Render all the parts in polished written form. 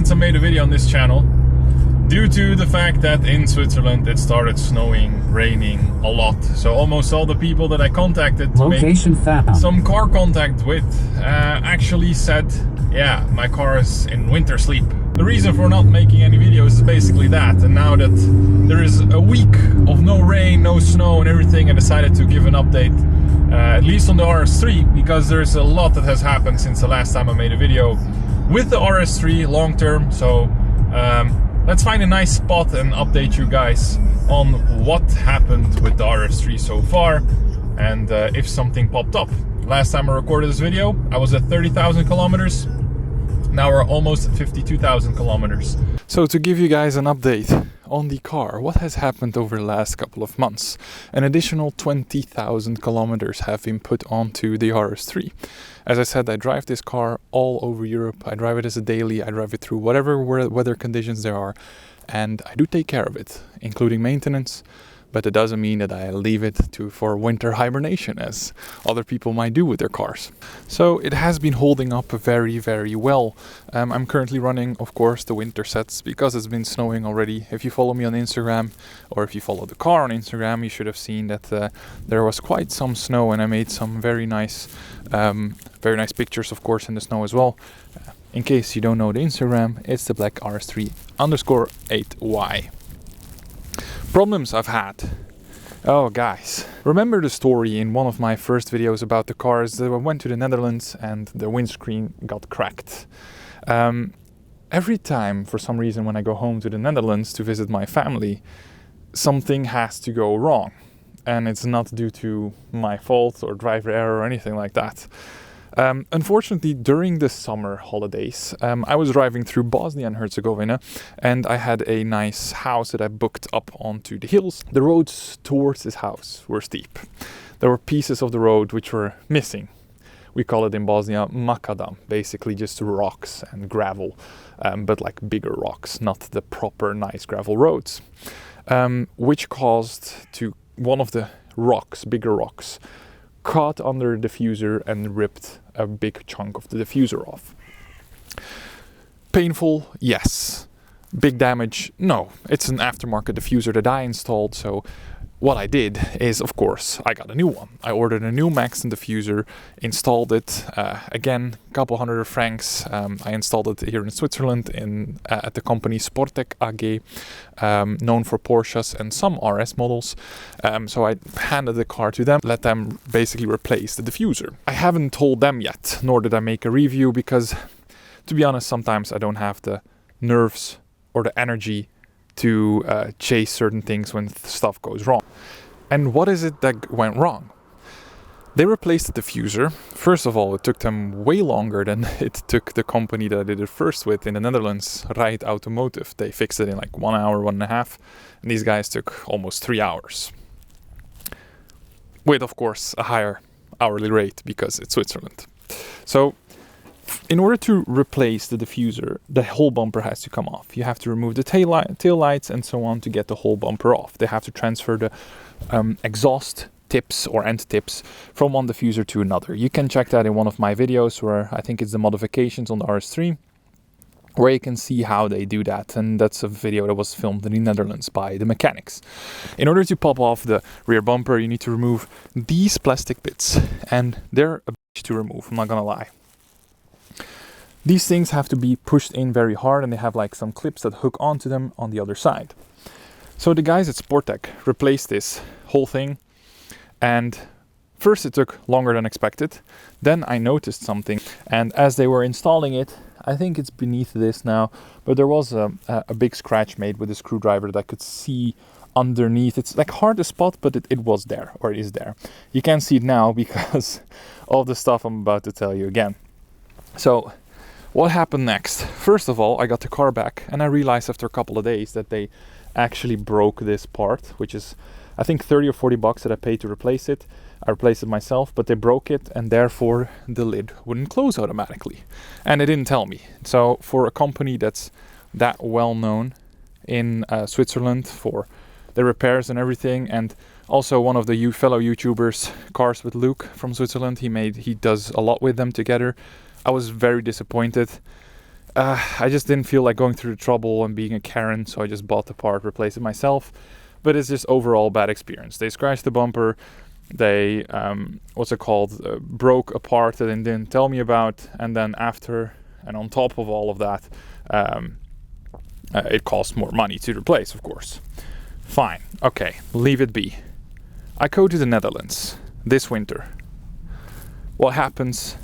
since I made a video on this channel, due to the fact that in Switzerland it started snowing, raining a lot. So almost all the people that I contacted to make some car contact with actually said, yeah, my car is in winter sleep. The reason for not making any videos is basically that. And now that there is a week of no rain, no snow and everything, I decided to give an update, at least on the RS3, because there's a lot that has happened since the last time I made a video with the RS3 long term. So let's find a nice spot and update you guys on what happened with the RS3 so far, and if something popped up. Last time I recorded this video, I was at 30,000 kilometers. Now we're almost at 52,000 kilometers. So to give you guys an update on the car, what has happened over the last couple of months? An additional 20,000 kilometers have been put onto the RS3. As I said, I drive this car all over Europe. I drive it as a daily. I drive it through whatever weather conditions there are. And I do take care of it, including maintenance. But it doesn't mean that I leave it for winter hibernation, as other people might do with their cars. So it has been holding up very, very well. I'm currently running, of course, the winter sets because it's been snowing already. If you follow me on Instagram, or if you follow the car on Instagram, you should have seen that there was quite some snow, and I made some very nice pictures, of course, in the snow as well. In case you don't know the Instagram, it's the black RS3_8Y. Problems I've had. Oh guys, remember the story in one of my first videos about the cars that I went to the Netherlands and the windscreen got cracked. Every time, for some reason, when I go home to the Netherlands to visit my family, something has to go wrong. And it's not due to my fault or driver error or anything like that. Unfortunately, during the summer holidays, I was driving through Bosnia and Herzegovina, and I had a nice house that I booked up onto the hills. The roads towards this house were steep. There were pieces of the road which were missing. We call it in Bosnia makadam, basically just rocks and gravel, but like bigger rocks, not the proper nice gravel roads, which caused to one of the rocks, bigger rocks, caught under the diffuser and ripped a big chunk of the diffuser off. Painful, yes. Big damage, no. It's an aftermarket diffuser that I installed, so what I did is, of course, I got a new one. I ordered a new Maxton diffuser, installed it, again, a couple hundred francs. I installed it here in Switzerland at the company SPORTBACK AG, known for Porsches and some RS models. So I handed the car to them, let them basically replace the diffuser. I haven't told them yet, nor did I make a review, because, to be honest, sometimes I don't have the nerves or the energy to chase certain things when stuff goes wrong. And what is it that went wrong? They replaced the diffuser. First of all, it took them way longer than it took the company that I did it first with in the Netherlands, Ride Automotive. They fixed it in like 1 hour, 1.5, and these guys took almost 3 hours. With, of course, a higher hourly rate because it's Switzerland. So in order to replace the diffuser, the whole bumper has to come off. You have to remove the tail lights and so on to get the whole bumper off. They have to transfer the exhaust tips or end tips from one diffuser to another. You can check that in one of my videos, where I think it's the modifications on the RS3, where you can see how they do that. And that's a video that was filmed in the Netherlands by the mechanics. In order to pop off the rear bumper, you need to remove these plastic bits, and they're a bitch to remove, I'm not gonna lie. These things have to be pushed in very hard, and they have like some clips that hook onto them on the other side. So the guys at SPORTBACK replaced this whole thing, and first it took longer than expected. Then I noticed something, and as they were installing it, I think it's beneath this now, but there was a big scratch made with a screwdriver that I could see underneath. It's like hard to spot, but it was there, or it is there. You can't see it now because of the stuff I'm about to tell you again. So what happened next? First of all, I got the car back, and I realized after a couple of days that they actually broke this part, which is I think 30 or 40 bucks that I paid to replace it. I replaced it myself, but they broke it, and therefore the lid wouldn't close automatically. And they didn't tell me. So for a company that's that well known in Switzerland for the repairs and everything, and also one of the fellow YouTubers, Cars with Luke from Switzerland, he does a lot with them together. I was very disappointed. I just didn't feel like going through the trouble and being a Karen, so I just bought the part, replaced it myself. But it's just overall bad experience. They scratched the bumper, they broke a part that they didn't tell me about, and then after and on top of all of that, it costs more money to replace, of course. Fine, okay, leave it be. I go to the Netherlands this winter. What happens?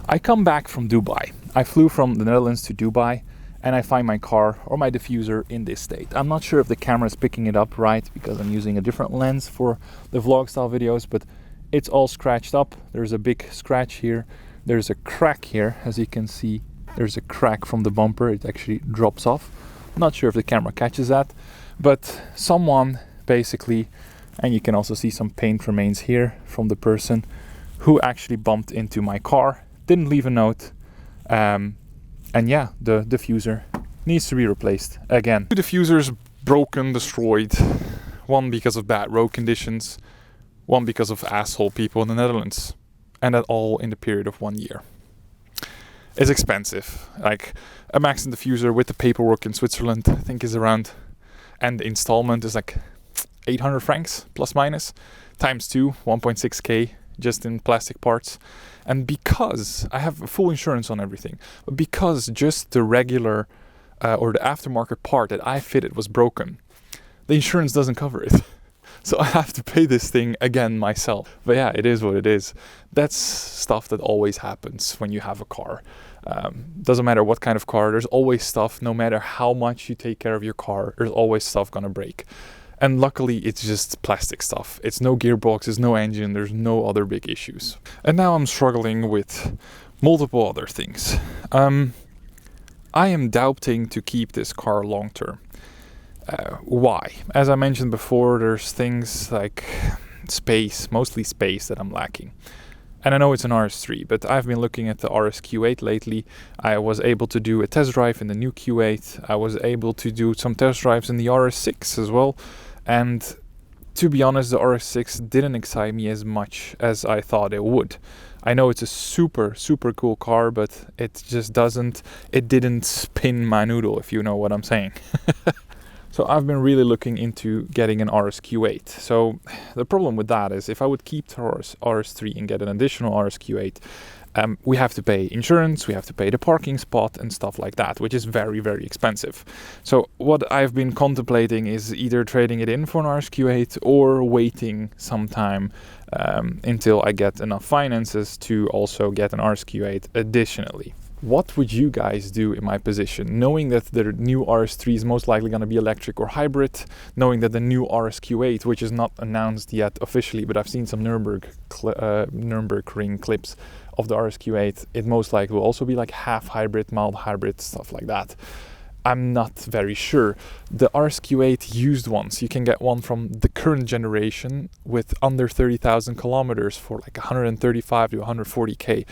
I come back from Dubai. I flew from the Netherlands to Dubai, and I find my car or my diffuser in this state. I'm not sure if the camera is picking it up right because I'm using a different lens for the vlog style videos, but it's all scratched up. There's a big scratch here. There's a crack here, as you can see. There's a crack from the bumper. It actually drops off. Not sure if the camera catches that, but someone basically, and you can also see some paint remains here from the person who actually bumped into my car, didn't leave a note, and yeah, the diffuser needs to be replaced again. Two diffusers broken, destroyed. One because of bad road conditions, one because of asshole people in the Netherlands, and that all in the period of 1 year. It's expensive. Like a Maxton diffuser with the paperwork in Switzerland, I think is around, and the installment is like 800 francs plus minus, times 2, 1.6k just in plastic parts. And because I have full insurance on everything, but because just the regular or the aftermarket part that I fitted was broken, the insurance doesn't cover it. So I have to pay this thing again myself. But yeah, it is what it is. That's stuff that always happens when you have a car. Doesn't matter what kind of car, there's always stuff. No matter how much you take care of your car, there's always stuff gonna break. And luckily it's just plastic stuff. It's no gearbox, it's no engine, there's no other big issues. And now I'm struggling with multiple other things. I am doubting to keep this car long term. Why? As I mentioned before, there's things like space, mostly space, that I'm lacking. And I know it's an RS3, but I've been looking at the RS Q8 lately. I was able to do a test drive in the new Q8. I was able to do some test drives in the RS6 as well. And to be honest, the RS6 didn't excite me as much as I thought it would. I know it's a super, super cool car, but it just didn't spin my noodle, if you know what I'm saying. So I've been really looking into getting an RS Q8. So the problem with that is if I would keep the RS3 and get an additional RS Q8, we have to pay insurance, we have to pay the parking spot and stuff like that, which is very, very expensive. So what I've been contemplating is either trading it in for an RS Q8 or waiting some time until I get enough finances to also get an RS Q8 additionally. What would you guys do in my position, knowing that the new RS3 is most likely going to be electric or hybrid, knowing that the new RS Q8, which is not announced yet officially, but I've seen some Nürburgring clips of the RS Q8, it most likely will also be like half hybrid, mild hybrid, stuff like that. I'm not very sure. The RS Q8 used ones, you can get one from the current generation with under 30,000 kilometers for like 135 to 140k.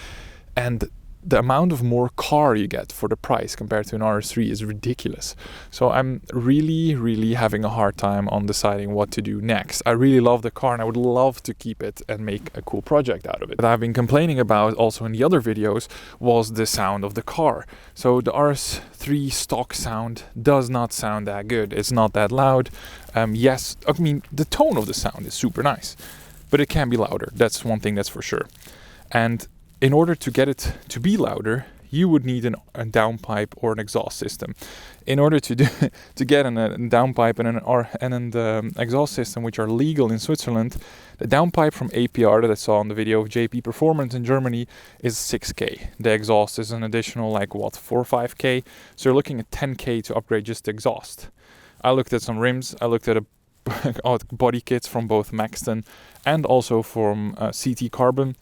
And the amount of more car you get for the price compared to an RS3 is ridiculous. So I'm really, really having a hard time on deciding what to do next. I really love the car and I would love to keep it and make a cool project out of it. What I've been complaining about also in the other videos was the sound of the car. So the RS3 stock sound does not sound that good. It's not that loud. Yes, I mean, the tone of the sound is super nice, but it can be louder. That's one thing that's for sure. And in order to get it to be louder, you would need a downpipe or an exhaust system. In order to get a downpipe and an exhaust system, which are legal in Switzerland, the downpipe from APR that I saw on the video of JP Performance in Germany is 6k. The exhaust is an additional 4 or 5k. So you're looking at 10k to upgrade just the exhaust. I looked at some rims. I looked at body kits from both Maxton and also from CT Carbon.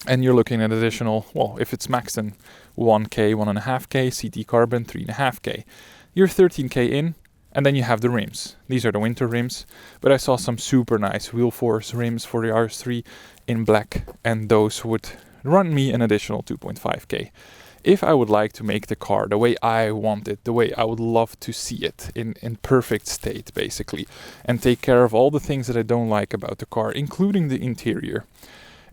And you're looking at additional, well, if it's Maxton, 1k, 1.5k, CT Carbon, 3.5k. You're 13k in, and then you have the rims. These are the winter rims, but I saw some super nice wheel force rims for the RS3 in black, and those would run me an additional 2.5k. If I would like to make the car the way I want it, the way I would love to see it in perfect state, basically, and take care of all the things that I don't like about the car, including the interior,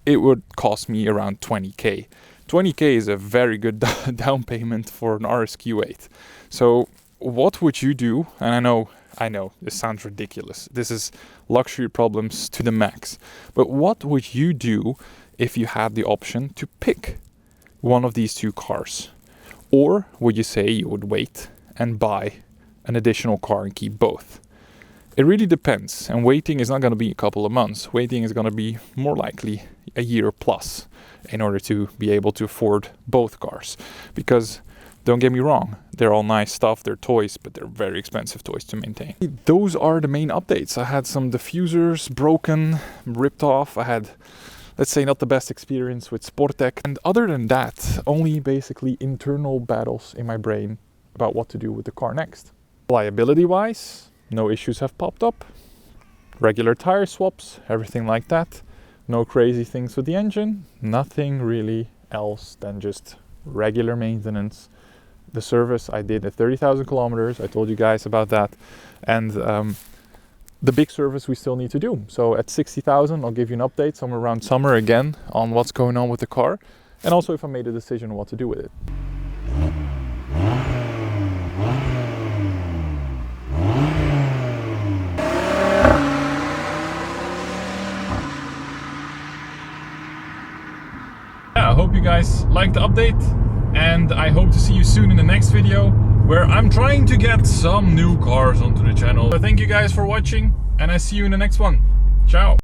it would cost me around 20k. 20k is a very good down payment for an RSQ8. So what would you do? And I know this sounds ridiculous. This is luxury problems to the max. But what would you do if you had the option to pick one of these two cars? Or would you say you would wait and buy an additional car and keep both? It really depends, and waiting is not going to be a couple of months. Waiting is going to be more likely a year plus in order to be able to afford both cars. Because don't get me wrong, they're all nice stuff, they're toys, but they're very expensive toys to maintain. Those are the main updates. I had some diffusers broken, ripped off. I had, let's say, not the best experience with SPORTBACK. And other than that, only basically internal battles in my brain about what to do with the car next. Liability-wise, no issues have popped up. Regular tire swaps, everything like that. No crazy things with the engine. Nothing really else than just regular maintenance. The service I did at 30,000 kilometers. I told you guys about that. And the big service we still need to do. So at 60,000, I'll give you an update somewhere around summer again on what's going on with the car. And also if I made a decision on what to do with it. I hope you guys liked the update, and I hope to see you soon in the next video where I'm trying to get some new cars onto the channel. So thank you guys for watching, and I see you in the next one. Ciao!